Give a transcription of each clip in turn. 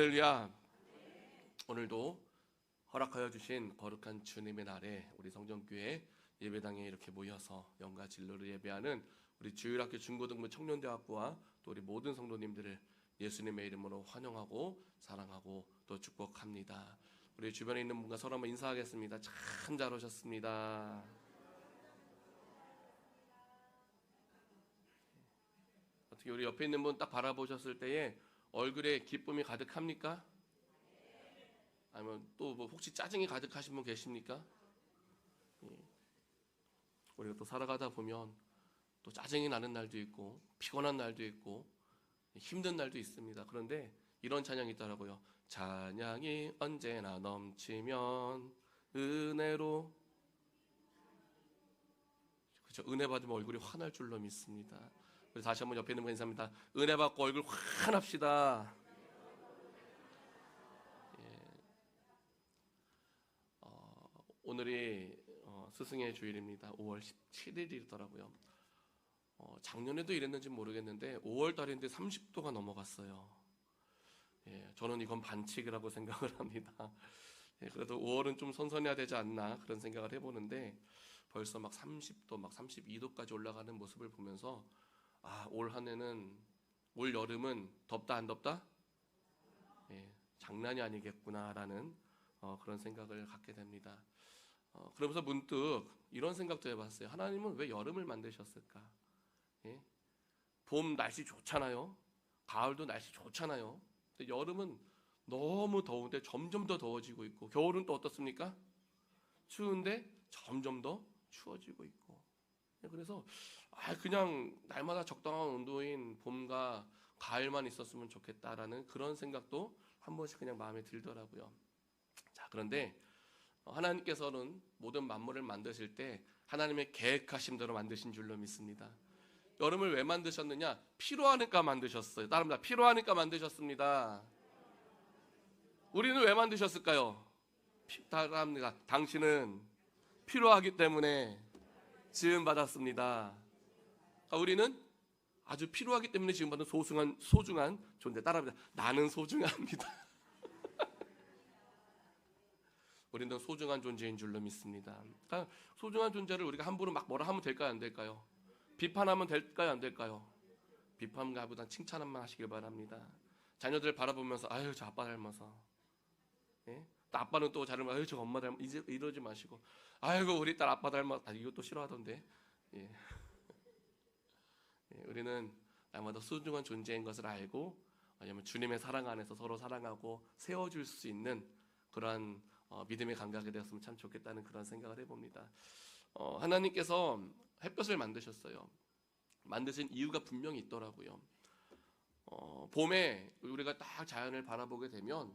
할렐루야. 오늘도 허락하여 주신 거룩한 주님의 날에 우리 성전교회 예배당에 이렇게 모여서 영과 진로를 예배하는 우리 주일학교 중고등부 청년대학부와 또 우리 모든 성도님들을 예수님의 이름으로 환영하고 사랑하고 또 축복합니다. 우리 주변에 있는 분과 서로 한번 인사하겠습니다. 참 잘 오셨습니다. 어떻게 우리 옆에 있는 분 딱 바라보셨을 때에 얼굴에 기쁨이 가득합니까? 아니면 또 뭐 혹시 짜증이 가득하신 분 계십니까? 우리가 또 살아가다 보면 또 짜증이 나는 날도 있고 피곤한 날도 있고 힘든 날도 있습니다. 그런데 이런 찬양이 있더라고요. 찬양이 언제나 넘치면 은혜로, 그렇죠? 은혜 받으면 얼굴이 환할 줄로 믿습니다. 그래서 다시 한번 옆에 있는 분 인사합니다. 은혜 받고 얼굴 환합시다. 오늘이 스승의 주일입니다. 5월 17일이더라고요. 작년에도 이랬는지 모르겠는데 5월 달인데 30도가 넘어갔어요. 저는 이건 반칙이라고 생각을 합니다. 그래도 5월은 좀 선선해야 되지 않나 그런 생각을 해보는데 벌써 막 30도, 막 32도까지 올라가는 모습을 보면서 올 한해는, 올 여름은 덥다 안 덥다? 장난이 아니겠구나라는 그런 생각을 갖게 됩니다. 그러면서 문득 이런 생각도 해봤어요. 하나님은 왜 여름을 만드셨을까? 봄 날씨 좋잖아요. 가을도 날씨 좋잖아요. 근데 여름은 너무 더운데 점점 더 더워지고 있고, 겨울은 또 어떻습니까? 추운데 점점 더 추워지고 있고. 그래서 그냥 날마다 적당한 온도인 봄과 가을만 있었으면 좋겠다라는 그런 생각도 한 번씩 그냥 마음에 들더라고요. 자, 그런데 하나님께서는 모든 만물을 만드실 때 하나님의 계획하심대로 만드신 줄로 믿습니다. 여름을 왜 만드셨느냐? 피로하니까 만드셨어요. 따릅니다. 피로하니까 만드셨습니다. 우리는 왜 만드셨을까요? 따릅니다. 당신은 피로하기 때문에 지음 받았습니다. 우리는 아주 필요하기 때문에 지음받은 소중한 존재. 따라합니다. 나는 소중합니다. 우리는 소중한 존재인 줄로 믿습니다. 그러니까 소중한 존재를 우리가 함부로 막 뭐라 하면 될까요, 안 될까요? 비판하면 될까요, 안 될까요? 비판보다 칭찬만 하시길 바랍니다. 자녀들 바라보면서 아유 저 아빠 닮아서, 또 아빠는 또 자르면 아유 저 엄마 닮아, 이제 이러지 마시고 아이고 우리 딸 아빠 닮아, 이것도 싫어하던데. 우리는 날마다 소중한 존재인 것을 알고, 왜냐하면 주님의 사랑 안에서 서로 사랑하고 세워줄 수 있는 그러한 믿음의 감각이 되었으면 참 좋겠다는 그런 생각을 해봅니다. 하나님께서 햇볕을 만드셨어요. 만드신 이유가 분명히 있더라고요. 봄에 우리가 딱 자연을 바라보게 되면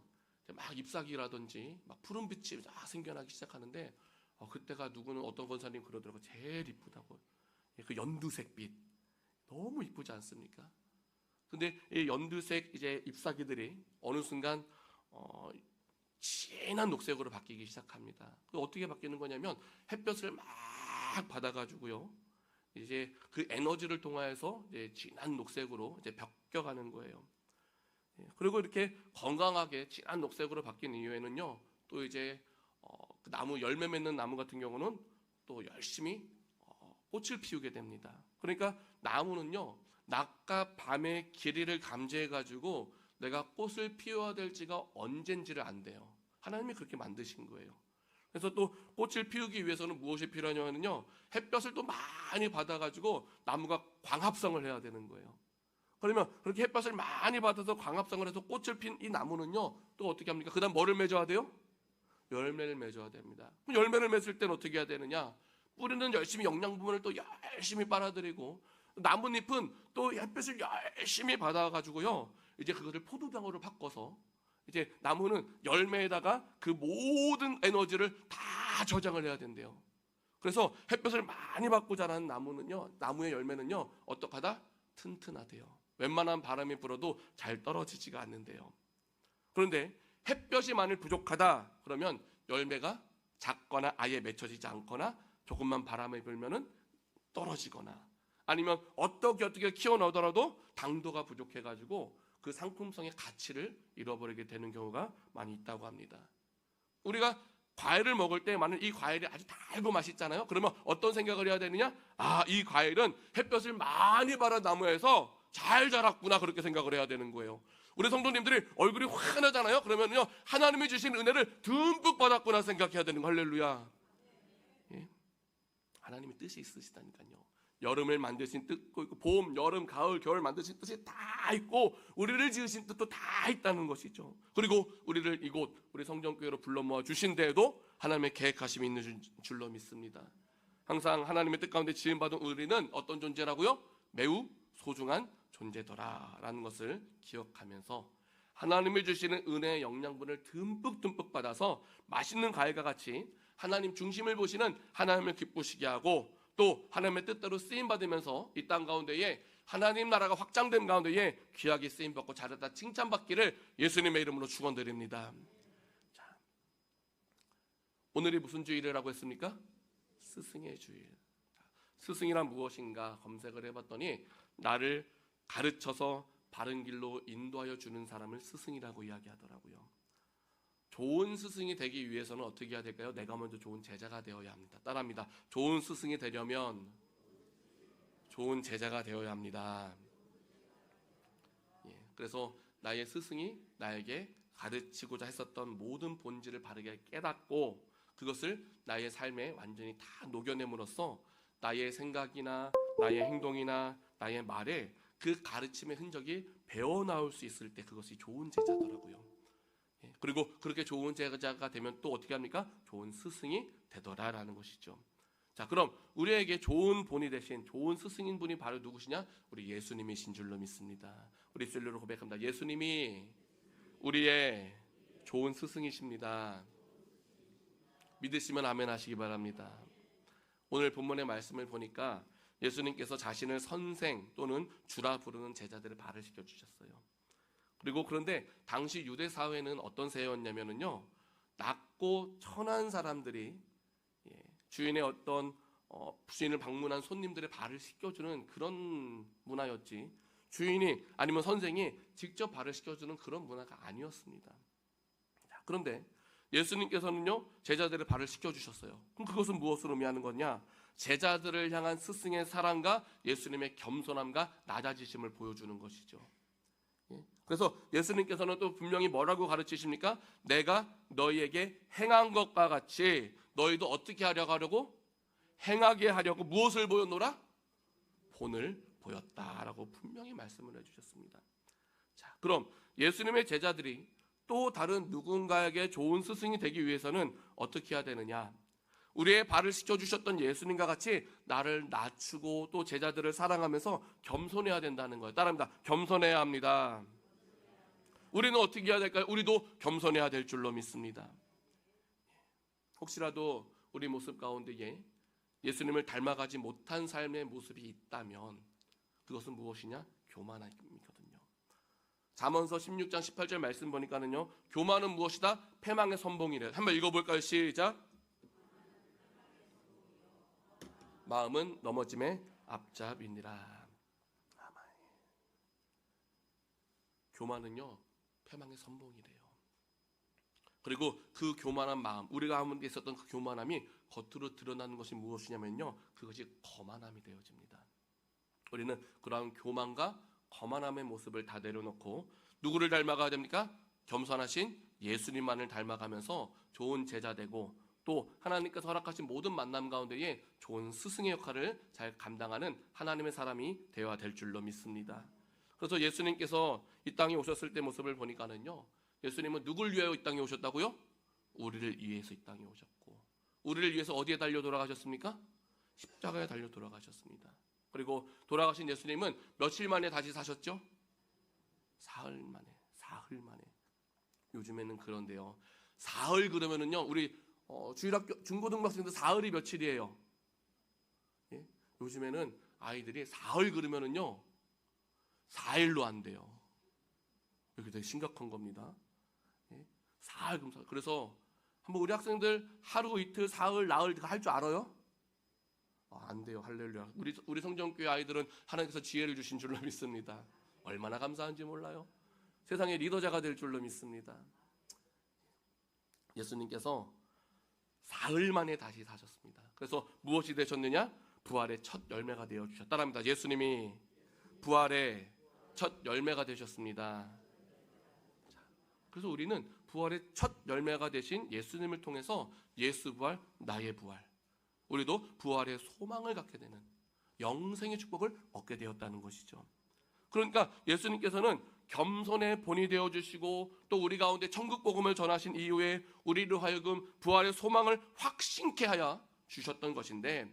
막 잎사귀라든지 막 푸른빛이 막 생겨나기 시작하는데 그때가 누구는 어떤 권사님 그러더라고요. 제일 이쁘다고. 그 연두색빛 너무 이쁘지 않습니까? 근데 이 연두색 이제 잎사귀들이 어느 순간 진한 녹색으로 바뀌기 시작합니다. 그 어떻게 바뀌는 거냐면 햇볕을 막 받아가지고요. 이제 그 에너지를 통해서 이제 진한 녹색으로 이제 바뀌어가는 거예요. 그리고 이렇게 건강하게 진한 녹색으로 바뀐 이후에는요, 또 이제 그 나무 열매 맺는 나무 같은 경우는 또 열심히 꽃을 피우게 됩니다. 그러니까 나무는요, 낮과 밤의 길이를 감지해가지고 내가 꽃을 피워야 될지가 언젠지를 안대요. 하나님이 그렇게 만드신 거예요. 그래서 또 꽃을 피우기 위해서는 무엇이 필요하냐면요, 햇볕을 또 많이 받아가지고 나무가 광합성을 해야 되는 거예요. 그러면 그렇게 햇볕을 많이 받아서 광합성을 해서 꽃을 핀 이 나무는요, 또 어떻게 합니까? 그 다음 뭐를 맺어야 돼요? 열매를 맺어야 됩니다. 그럼 열매를 맺을 때는 어떻게 해야 되느냐? 뿌리는 열심히 영양 부분을 또 열심히 빨아들이고, 나뭇잎은 또 햇볕을 열심히 받아가지고요, 이제 그것을 포도당으로 바꿔서 이제 나무는 열매에다가 그 모든 에너지를 다 저장을 해야 된대요. 그래서 햇볕을 많이 받고 자라는 나무는요, 나무의 열매는요, 어떡하다? 튼튼하대요. 웬만한 바람이 불어도 잘 떨어지지가 않는데요. 그런데 햇볕이 만일 부족하다 그러면 열매가 작거나 아예 맺혀지지 않거나 조금만 바람이 불면은 떨어지거나, 아니면 어떻게 키워 넣더라도 당도가 부족해가지고 그 상품성의 가치를 잃어버리게 되는 경우가 많이 있다고 합니다. 우리가 과일을 먹을 때 만약 이 과일이 아주 달고 맛있잖아요. 그러면 어떤 생각을 해야 되느냐? 이 과일은 햇볕을 많이 받은 나무에서 잘 자랐구나, 그렇게 생각을 해야 되는 거예요. 우리 성도님들이 얼굴이 환하잖아요. 그러면요, 하나님이 주신 은혜를 듬뿍 받았구나 생각해야 되는 거. 할렐루야. 예? 하나님의 뜻이 있으시다니까요. 여름을 만드신 뜻도 있고, 봄, 여름, 가을, 겨울 만드신 뜻이 다 있고, 우리를 지으신 뜻도 다 있다는 것이죠. 그리고 우리를 이곳 우리 성전교회로 불러 모아 주신 데에도 하나님의 계획하심이 있는 줄로 믿습니다. 항상 하나님의 뜻 가운데 지음받은 우리는 어떤 존재라고요? 매우 소중한 존재더라라는 것을 기억하면서 하나님이 주시는 은혜의 영양분을 듬뿍 받아서 맛있는 과일과 같이 하나님 중심을 보시는 하나님을 기쁘시게 하고, 또 하나님의 뜻대로 쓰임 받으면서 이 땅 가운데에 하나님 나라가 확장된 가운데에 귀하게 쓰임 받고 잘했다 칭찬받기를 예수님의 이름으로 축원드립니다. 자, 오늘이 무슨 주일이라고 했습니까? 스승의 주일. 스승이란 무엇인가 검색을 해봤더니 나를 가르쳐서 바른 길로 인도하여 주는 사람을 스승이라고 이야기하더라고요. 좋은 스승이 되기 위해서는 어떻게 해야 될까요? 내가 먼저 좋은 제자가 되어야 합니다. 따라합니다. 좋은 스승이 되려면 좋은 제자가 되어야 합니다. 그래서 나의 스승이 나에게 가르치고자 했었던 모든 본질을 바르게 깨닫고 그것을 나의 삶에 완전히 다 녹여냄으로써 나의 생각이나 나의 행동이나 나의 말에 그 가르침의 흔적이 배어나올 수 있을 때 그것이 좋은 제자더라고요. 그리고 그렇게 좋은 제자가 되면 또 어떻게 합니까? 좋은 스승이 되더라라는 것이죠. 자, 그럼 우리에게 좋은 본이 되신 좋은 스승인 분이 바로 누구시냐? 우리 예수님이신 줄로 믿습니다. 우리 입술로 고백합니다. 예수님이 우리의 좋은 스승이십니다. 믿으시면 아멘 하시기 바랍니다. 오늘 본문의 말씀을 보니까 예수님께서 자신을 선생 또는 주라 부르는 제자들을 발을 시켜주셨어요. 그리고 그런데 당시 유대 사회는 어떤 사회였냐면요, 낮고 천한 사람들이 주인의 어떤 주인을 방문한 손님들의 발을 씻겨주는 그런 문화였지, 주인이 아니면 선생이 직접 발을 씻겨주는 그런 문화가 아니었습니다. 그런데 예수님께서는요, 제자들의 발을 씻겨주셨어요. 그럼 그것은 무엇을 의미하는 거냐? 제자들을 향한 스승의 사랑과 예수님의 겸손함과 낮아지심을 보여주는 것이죠. 그래서 예수님께서는 또 분명히 뭐라고 가르치십니까? 내가 너희에게 행한 것과 같이 너희도 어떻게 하려고? 행하게 하려고 무엇을 보였노라? 본을 보였다라고 분명히 말씀을 해주셨습니다. 자, 그럼 예수님의 제자들이 또 다른 누군가에게 좋은 스승이 되기 위해서는 어떻게 해야 되느냐? 우리의 발을 씻겨주셨던 예수님과 같이 나를 낮추고 또 제자들을 사랑하면서 겸손해야 된다는 거예요. 따라합니다. 겸손해야 합니다. 우리는 어떻게 해야 될까요? 우리도 겸손해야 될 줄로 믿습니다. 혹시라도 우리 모습 가운데에 예수님을 닮아가지 못한 삶의 모습이 있다면 그것은 무엇이냐? 교만함이거든요. 잠언서 16장 18절 말씀 보니까는요, 교만은 무엇이다? 패망의 선봉이래. 한번 읽어볼까요? 시작. 마음은 넘어짐의 앞잡이니라. 교만은요, 패망의 선봉이래요. 그리고 그 교만한 마음, 우리가 가운데 있었던 그 교만함이 겉으로 드러나는 것이 무엇이냐면요, 그것이 거만함이 되어집니다. 우리는 그러한 교만과 거만함의 모습을 다 내려놓고 누구를 닮아가야 됩니까? 겸손하신 예수님만을 닮아가면서 좋은 제자 되고 또 하나님께서 허락하신 모든 만남 가운데에 좋은 스승의 역할을 잘 감당하는 하나님의 사람이 되어야 될 줄로 믿습니다. 그래서 예수님께서 이 땅에 오셨을 때 모습을 보니까는요, 예수님은 누굴 위하여 이 땅에 오셨다고요? 우리를 위해서 이 땅에 오셨고, 우리를 위해서 어디에 달려 돌아가셨습니까? 십자가에 달려 돌아가셨습니다. 그리고 돌아가신 예수님은 며칠 만에 다시 사셨죠? 사흘 만에. 요즘에는 그런데요, 사흘 그러면은요, 우리 주일학교 중고등학생들 사흘이 며칠이에요? 예? 요즘에는 아이들이 사흘 그러면은요 4일로 안 돼요. 이게 되게 심각한 겁니다. 예? 사흘 금사. 그래서 한번 우리 학생들 하루 이틀 사흘 나흘 할 줄 알아요? 안 돼요. 할렐루야. 우리 성전교회 아이들은 하나님께서 지혜를 주신 줄로 믿습니다. 얼마나 감사한지 몰라요. 세상의 리더자가 될 줄로 믿습니다. 예수님께서 사흘 만에 다시 사셨습니다. 그래서 무엇이 되셨느냐? 부활의 첫 열매가 되어 주셨다. 따라합니다. 예수님이 부활의 첫 열매가 되셨습니다. 그래서 우리는 부활의 첫 열매가 되신 예수님을 통해서 예수 부활, 나의 부활, 우리도 부활의 소망을 갖게 되는 영생의 축복을 얻게 되었다는 것이죠. 그러니까 예수님께서는 겸손의 본이 되어주시고 또 우리 가운데 천국 복음을 전하신 이후에 우리로 하여금 부활의 소망을 확신케 하여 주셨던 것인데,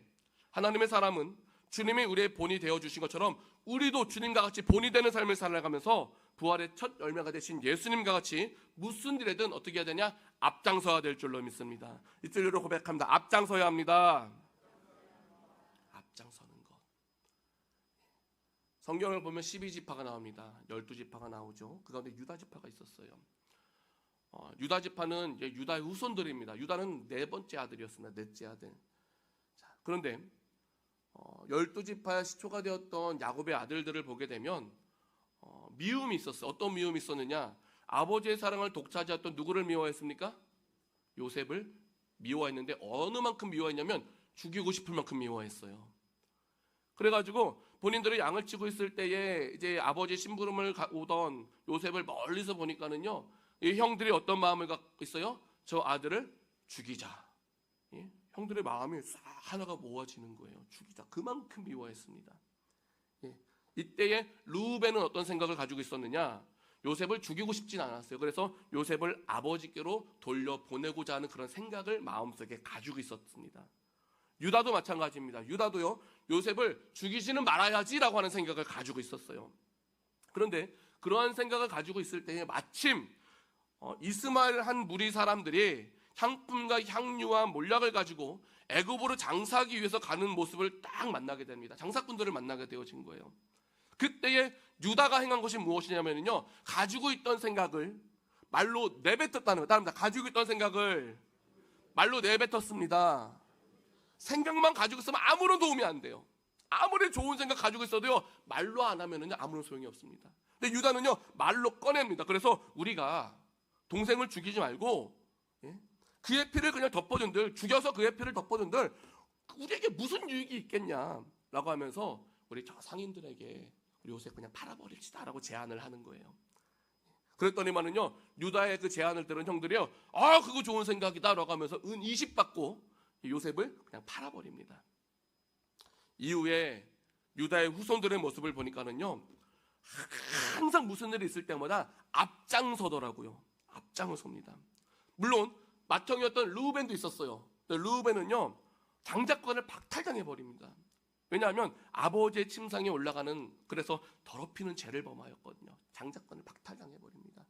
하나님의 사람은 주님이 우리의 본이 되어주신 것처럼 우리도 주님과 같이 본이 되는 삶을 살아가면서 부활의 첫 열매가 되신 예수님과 같이 무슨 일에든 어떻게 해야 되냐? 앞장서야 될 줄로 믿습니다. 이틀로 고백합니다. 앞장서야 합니다. 앞장서는 것. 성경을 보면 12지파가 나옵니다. 12지파가 나오죠. 그 가운데 유다지파가 있었어요. 유다지파는 이제 유다의 후손들입니다. 유다는 네 번째 아들이었습니다. 넷째 아들. 자, 그런데 12지파의 시초가 되었던 야곱의 아들들을 보게 되면 미움이 있었어요. 어떤 미움이 있었느냐? 아버지의 사랑을 독차지했던 누구를 미워했습니까? 요셉을 미워했는데 어느 만큼 미워했냐면 죽이고 싶을 만큼 미워했어요. 그래가지고 본인들이 양을 치고 있을 때에 이제 아버지의 심부름을 오던 요셉을 멀리서 보니까는요, 이 형들이 어떤 마음을 갖고 있어요? 저 아들을 죽이자. 예? 형들의 마음이 싹 하나가 모아지는 거예요. 죽이자. 그만큼 미워했습니다. 예. 이때에 루벤은 어떤 생각을 가지고 있었느냐? 요셉을 죽이고 싶진 않았어요. 그래서 요셉을 아버지께로 돌려보내고자 하는 그런 생각을 마음속에 가지고 있었습니다. 유다도 마찬가지입니다. 유다도요, 요셉을 죽이지는 말아야지라고 하는 생각을 가지고 있었어요. 그런데 그러한 생각을 가지고 있을 때에 마침 이스마엘 한 무리 사람들이 향품과 향유와 몰약을 가지고 애굽으로 장사하기 위해서 가는 모습을 딱 만나게 됩니다. 장사꾼들을 만나게 되어진 거예요. 그때에 유다가 행한 것이 무엇이냐면요, 가지고 있던 생각을 말로 내뱉었다는 거예요. 가지고 있던 생각을 말로 내뱉었습니다. 생각만 가지고 있으면 아무런 도움이 안 돼요. 아무리 좋은 생각 가지고 있어도요, 말로 안 하면은요 아무런 소용이 없습니다. 근데 유다는요 말로 꺼냅니다. 그래서 우리가 동생을 죽이지 말고 그의 피를 그냥 덮어준들, 죽여서 그의 피를 덮어준들 우리에게 무슨 유익이 있겠냐라고 하면서 우리 저 상인들에게 우리 요셉 그냥 팔아버립시다라고 제안을 하는 거예요. 그랬더니만은요 유다의 그 제안을 들은 형들이요, 그거 좋은 생각이다라고 하면서 은 20 받고 요셉을 그냥 팔아버립니다. 이후에 유다의 후손들의 모습을 보니까는요, 항상 무슨 일이 있을 때마다 앞장서더라고요. 앞장을 섭니다. 물론 맏형이었던 르우벤도 있었어요. 르우벤은요 장자권을 박탈당해 버립니다. 왜냐하면 아버지의 침상에 올라가는, 그래서 더럽히는 죄를 범하였거든요. 장자권을 박탈당해 버립니다.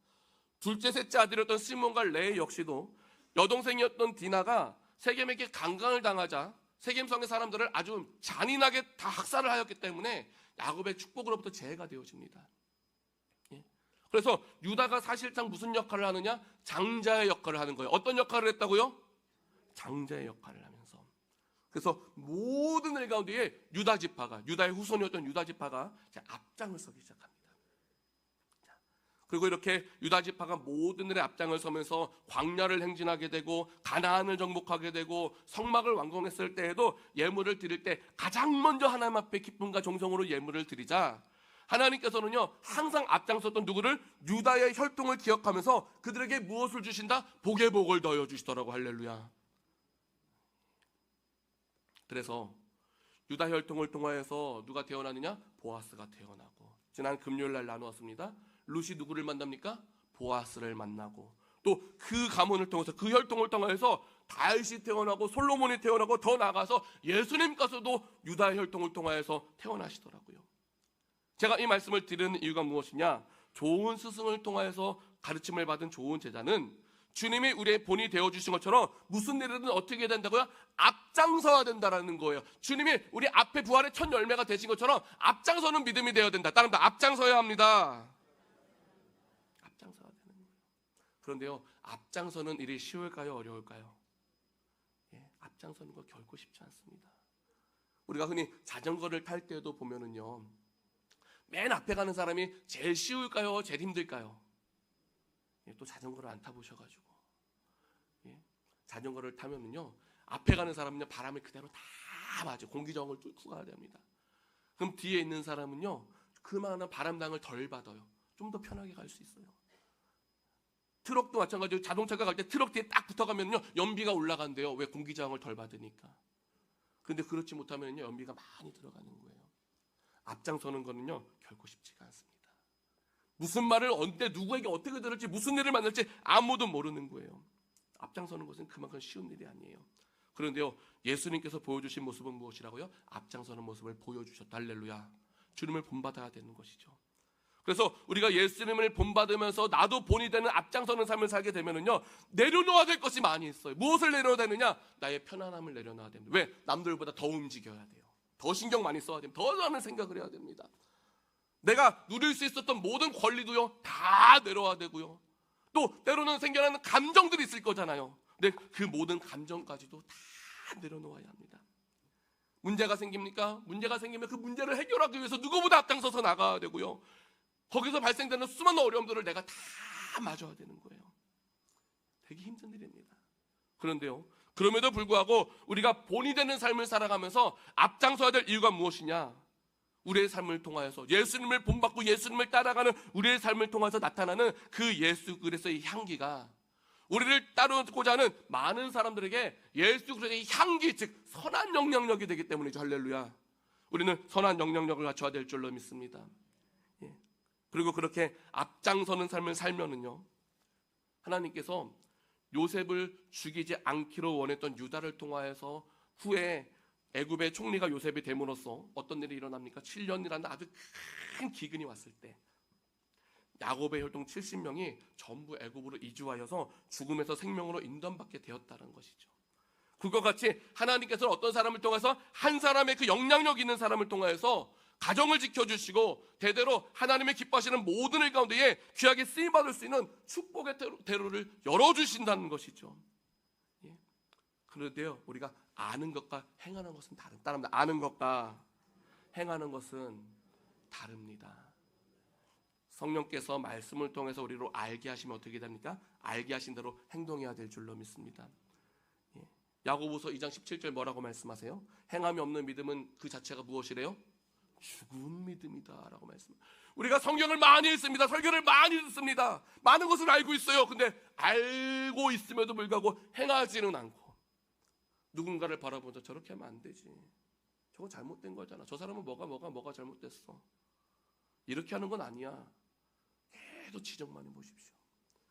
둘째 셋째 아들이었던 시몬과 레이 역시도 여동생이었던 디나가 세겜에게 강간을 당하자 세겜성의 사람들을 아주 잔인하게 다 학살을 하였기 때문에 야곱의 축복으로부터 제해가 되어집니다. 그래서 유다가 사실상 무슨 역할을 하느냐? 장자의 역할을 하는 거예요. 어떤 역할을 했다고요? 장자의 역할을 하면서. 그래서 모든 일 가운데에 유다의 후손이었던 유다지파가 앞장을 서기 시작합니다. 그리고 이렇게 유다지파가 모든 일에 앞장을 서면서 광야를 행진하게 되고 가나안을 정복하게 되고 성막을 완공했을 때에도 예물을 드릴 때 가장 먼저 하나님 앞에 기쁨과 정성으로 예물을 드리자 하나님께서는요 항상 앞장섰던 누구를? 유다의 혈통을 기억하면서 그들에게 무엇을 주신다? 복의 복을 더해 주시더라고. 할렐루야. 그래서 유다 혈통을 통하여서 누가 태어나느냐? 보아스가 태어나고, 지난 금요일 날 나누었습니다. 룻이 누구를 만납니까? 보아스를 만나고, 또 그 가문을 통해서 그 혈통을 통해서 다윗이 태어나고 솔로몬이 태어나고 더 나아가서 예수님께서도 유다의 혈통을 통하여서 태어나시더라고요. 제가 이 말씀을 드리는 이유가 무엇이냐? 좋은 스승을 통하여서 가르침을 받은 좋은 제자는 주님이 우리의 본이 되어주신 것처럼 무슨 일이든 어떻게 된다고요? 앞장서야 된다라는 거예요. 주님이 우리 앞에 부활의 첫 열매가 되신 것처럼 앞장서는 믿음이 되어야 된다. 따릅니다. 앞장서야 합니다. 앞장서야 되는 거예요. 그런데요, 앞장서는 일이 쉬울까요? 어려울까요? 앞장서는 거 결코 쉽지 않습니다. 우리가 흔히 자전거를 탈 때도 보면은요, 맨 앞에 가는 사람이 제일 쉬울까요? 제일 힘들까요? 또 자전거를 안 타보셔가지고, 자전거를 타면은요 앞에 가는 사람은요 바람을 그대로 다 맞아요. 공기저항을 뚫고 가야 됩니다. 그럼 뒤에 있는 사람은요 그만한 바람당을 덜 받아요. 좀 더 편하게 갈 수 있어요. 트럭도 마찬가지로 자동차가 갈 때 트럭 뒤에 딱 붙어가면요 연비가 올라간대요. 왜? 공기저항을 덜 받으니까. 그런데 그렇지 못하면요 연비가 많이 들어가는 거예요. 앞장서는 거는요 결코 쉽지가 않습니다. 무슨 말을 언제 누구에게 어떻게 들을지 무슨 일을 만날지 아무도 모르는 거예요. 앞장서는 것은 그만큼 쉬운 일이 아니에요. 그런데요 예수님께서 보여주신 모습은 무엇이라고요? 앞장서는 모습을 보여주셨다. 할렐루야. 주님을 본받아야 되는 것이죠. 그래서 우리가 예수님을 본받으면서 나도 본이 되는 앞장서는 삶을 살게 되면은요 내려놓아야 될 것이 많이 있어요. 무엇을 내려놔야 되느냐? 나의 편안함을 내려놔야 됩니다. 왜? 남들보다 더 움직여야 돼요. 더 신경 많이 써야 됩니다. 더 많은 생각을 해야 됩니다. 내가 누릴 수 있었던 모든 권리도요 다 내려와야 되고요. 또 때로는 생겨나는 감정들이 있을 거잖아요. 근데 그 모든 감정까지도 다 내려놓아야 합니다. 문제가 생깁니까? 문제가 생기면 그 문제를 해결하기 위해서 누구보다 앞장서서 나가야 되고요. 거기서 발생되는 수많은 어려움들을 내가 다 맞아야 되는 거예요. 되게 힘든 일입니다. 그런데요 그럼에도 불구하고 우리가 본이 되는 삶을 살아가면서 앞장서야 될 이유가 무엇이냐? 우리의 삶을 통하여서 예수님을 본받고 예수님을 따라가는 우리의 삶을 통해서 나타나는 그 예수 그리스도의 향기가 우리를 따르고자 하는 많은 사람들에게 예수 그리스도의 향기, 즉 선한 영향력이 되기 때문이죠. 할렐루야. 우리는 선한 영향력을 갖춰야 될 줄로 믿습니다. 그리고 그렇게 앞장서는 삶을 살면은요 하나님께서 요셉을 죽이지 않기로 원했던 유다를 통하여서 후에 애굽의 총리가 요셉이 됨으로써 어떤 일이 일어납니까? 7년이라는 아주 큰 기근이 왔을 때 야곱의 혈통 70명이 전부 애굽으로 이주하여서 죽음에서 생명으로 인도받게 되었다는 것이죠. 그것 같이 하나님께서는 어떤 사람을 통해서 한 사람의 그 영향력 있는 사람을 통해서 가정을 지켜주시고 대대로 하나님의 기뻐하시는 모든 일 가운데에 귀하게 쓰임받을 수 있는 축복의 대로를 열어주신다는 것이죠. 그런데요 우리가 아는 것과 행하는 것은 다릅니다. 아는 것과 행하는 것은 다릅니다. 성령께서 말씀을 통해서 우리로 알게 하시면 어떻게 됩니까? 알게 하신 대로 행동해야 될 줄로 믿습니다. 야고보서 2장 17절 뭐라고 말씀하세요? 행함이 없는 믿음은 그 자체가 무엇이래요? 죽은 믿음이다 라고 말씀합니다. 우리가 성경을 많이 읽습니다. 설교를 많이 듣습니다. 많은 것을 알고 있어요. 근데 알고 있음에도 불구하고 행하지는 않고 누군가를 바라보면서 저렇게 하면 안 되지. 저거 잘못된 거잖아. 저 사람은 뭐가 잘못됐어. 이렇게 하는 건 아니야. 계속 지적만 해보십시오.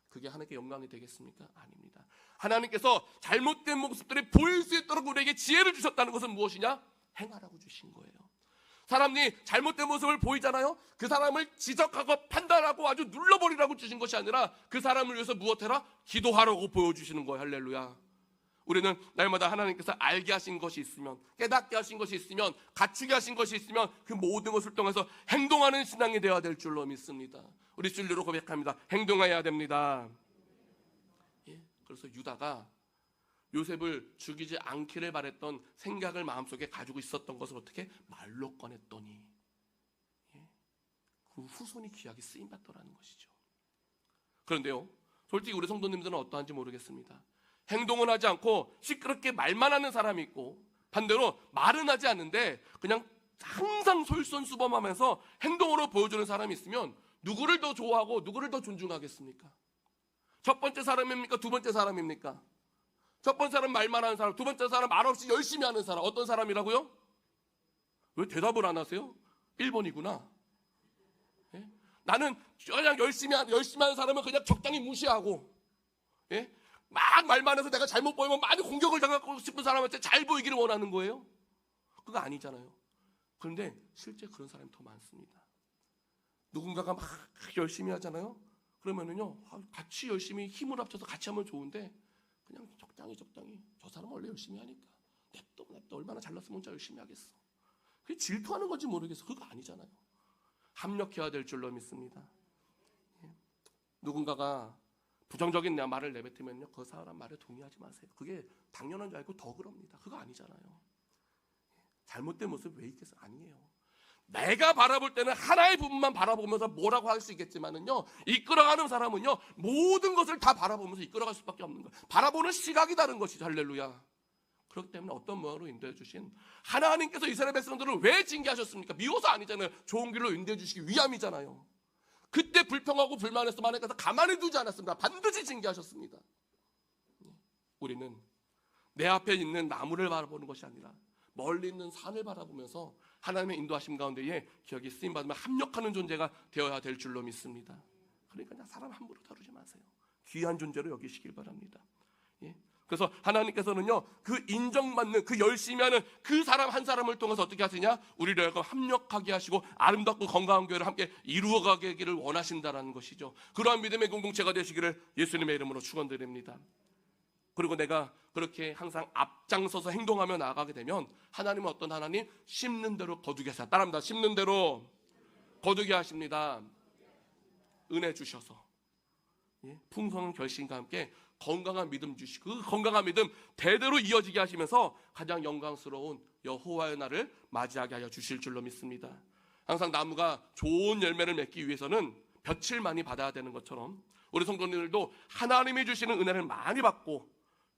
그게 하나님께 영광이 되겠습니까? 아닙니다. 하나님께서 잘못된 모습들이 보일 수 있도록 우리에게 지혜를 주셨다는 것은 무엇이냐? 행하라고 주신 거예요. 사람이 잘못된 모습을 보이잖아요. 그 사람을 지적하고 판단하고 아주 눌러버리라고 주신 것이 아니라 그 사람을 위해서 무엇해라? 기도하라고 보여주시는 거예요. 할렐루야. 우리는 날마다 하나님께서 알게 하신 것이 있으면, 깨닫게 하신 것이 있으면, 갖추게 하신 것이 있으면 그 모든 것을 통해서 행동하는 신앙이 되어야 될 줄로 믿습니다. 우리 진리로 고백합니다. 행동해야 됩니다. 그래서 유다가 요셉을 죽이지 않기를 바랬던 생각을 마음속에 가지고 있었던 것을 어떻게 말로 꺼냈더니 그 후손이 귀하게 쓰임받더라는 것이죠. 그런데요 솔직히 우리 성도님들은 어떠한지 모르겠습니다. 행동은 하지 않고 시끄럽게 말만 하는 사람이 있고, 반대로 말은 하지 않는데 그냥 항상 솔선수범하면서 행동으로 보여주는 사람이 있으면 누구를 더 좋아하고 누구를 더 존중하겠습니까? 첫 번째 사람입니까? 두 번째 사람입니까? 첫 번째 사람 말만 하는 사람, 두 번째 사람 말 없이 열심히 하는 사람. 어떤 사람이라고요? 왜 대답을 안 하세요? 1번이구나. 나는 그냥 열심히 하는 사람은 그냥 적당히 무시하고, 막 말만 해서 내가 잘못 보이면 많이 공격을 당하고 싶은 사람한테 잘 보이기를 원하는 거예요? 그거 아니잖아요. 그런데 실제 그런 사람이 더 많습니다. 누군가가 막 열심히 하잖아요. 그러면은요 같이 열심히 힘을 합쳐서 같이 하면 좋은데 그냥 적당히 저 사람은 원래 열심히 하니까 냅둬 얼마나 잘났으면 혼자 열심히 하겠어. 그게 질투하는 건지 모르겠어. 그거 아니잖아요. 합력해야 될 줄로 믿습니다. 누군가가 부정적인 말을 내뱉으면요 그 사람 말에 동의하지 마세요. 그게 당연한 줄 알고 더 그럽니다. 그거 아니잖아요. 잘못된 모습 왜 있겠어요? 아니에요. 내가 바라볼 때는 하나의 부분만 바라보면서 뭐라고 할 수 있겠지만은요, 이끌어가는 사람은요 모든 것을 다 바라보면서 이끌어갈 수밖에 없는 거예요. 바라보는 시각이 다른 것이죠. 할렐루야. 그렇기 때문에 어떤 모양으로 인도해 주신 하나님께서 이스라엘 백성들을 왜 징계하셨습니까? 미워서 아니잖아요. 좋은 길로 인도해 주시기 위함이잖아요. 그때 불평하고 불만해서 하나님께서 가만히 두지 않았습니다. 반드시 징계하셨습니다. 우리는 내 앞에 있는 나무를 바라보는 것이 아니라 멀리 있는 산을 바라보면서 하나님의 인도하심 가운데에 기억이 쓰임받으며 합력하는 존재가 되어야 될 줄로 믿습니다. 그러니까 그냥 사람 함부로 다루지 마세요. 귀한 존재로 여기시길 바랍니다. 예? 그래서 하나님께서는요, 그 인정받는, 그 열심히 하는 그 사람 한 사람을 통해서 어떻게 하시냐? 우리를 합력하게 하시고 아름답고 건강한 교회를 함께 이루어가기를 원하신다라는 것이죠. 그러한 믿음의 공동체가 되시기를 예수님의 이름으로 축원드립니다. 그리고 내가 그렇게 항상 앞장서서 행동하며 나아가게 되면 하나님은 어떤 하나님? 심는 대로 거두게 하시다. 따라합니다. 심는 대로 거두게 하십니다. 은혜 주셔서 풍성한 결심과 함께 건강한 믿음 주시고 그 건강한 믿음 대대로 이어지게 하시면서 가장 영광스러운 여호와의 날을 맞이하게 하여 주실 줄로 믿습니다. 항상 나무가 좋은 열매를 맺기 위해서는 볕을 많이 받아야 되는 것처럼 우리 성도님들도 하나님이 주시는 은혜를 많이 받고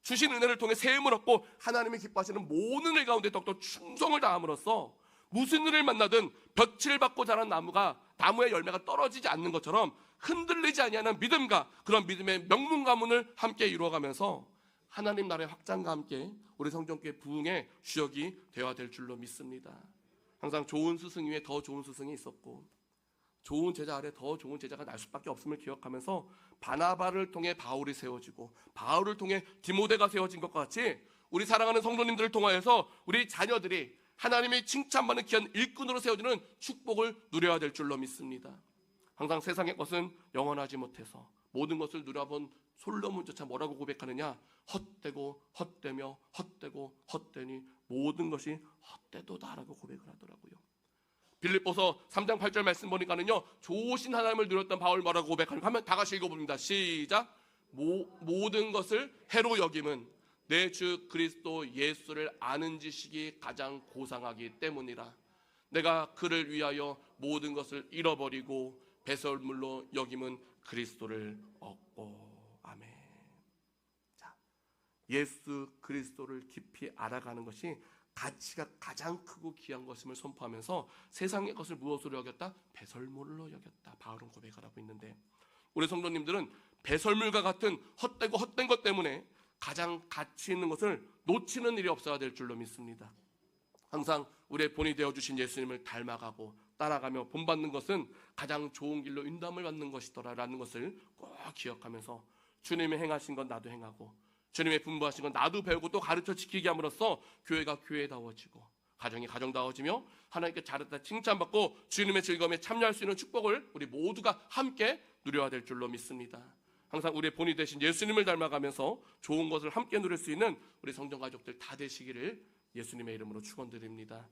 주신 은혜를 통해 세움을 얻고 하나님이 기뻐하시는 모든 일 가운데 더욱더 충성을 다함으로써 무슨 일을 만나든 볕을 받고 자란 나무의 열매가 떨어지지 않는 것처럼 흔들리지 아니하는 믿음과 그런 믿음의 명문 가문을 함께 이루어가면서 하나님 나라의 확장과 함께 우리 성전교회 부흥의 주역이 되어야 될 줄로 믿습니다. 항상 좋은 스승 위에 더 좋은 스승이 있었고 좋은 제자 아래 더 좋은 제자가 날 수밖에 없음을 기억하면서 바나바를 통해 바울이 세워지고 바울을 통해 디모데가 세워진 것과 같이 우리 사랑하는 성도님들을 통하여서 우리 자녀들이 하나님의 칭찬받는 귀한 일꾼으로 세워지는 축복을 누려야 될 줄로 믿습니다. 항상 세상의 것은 영원하지 못해서 모든 것을 누려본 솔로몬조차 뭐라고 고백하느냐? 헛되고 헛되며 헛되고 헛되니 모든 것이 헛되도다라고 고백을 하더라고요. 빌립보서 3장 8절 말씀 보니까는요, 좋으신 하나님을 누렸던 바울 뭐라고 고백하는가 하면 다 같이 읽어봅니다. 시작. 모든 것을 해로 여김은 내 주 그리스도 예수를 아는 지식이 가장 고상하기 때문이라. 내가 그를 위하여 모든 것을 잃어버리고 배설물로 여김은 그리스도를 얻고. 아멘. 자, 예수 그리스도를 깊이 알아가는 것이 가치가 가장 크고 귀한 것임을 선포하면서 세상의 것을 무엇으로 여겼다? 배설물로 여겼다. 바울은 고백을 하고 있는데 우리 성도님들은 배설물과 같은 헛되고 헛된 것 때문에 가장 가치 있는 것을 놓치는 일이 없어야 될 줄로 믿습니다. 항상 우리의 본이 되어주신 예수님을 닮아가고 따라가며 본받는 것은 가장 좋은 길로 인도함을 받는 것이더라라는 것을 꼭 기억하면서 주님이 행하신 건 나도 행하고 주님의 분부하신 건 나도 배우고 또 가르쳐 지키게 함으로써 교회가 교회다워지고 가정이 가정다워지며 하나님께 잘했다 칭찬받고 주님의 즐거움에 참여할 수 있는 축복을 우리 모두가 함께 누려야 될 줄로 믿습니다. 항상 우리의 본이 되신 예수님을 닮아가면서 좋은 것을 함께 누릴 수 있는 우리 성전 가족들 다 되시기를 예수님의 이름으로 축원드립니다.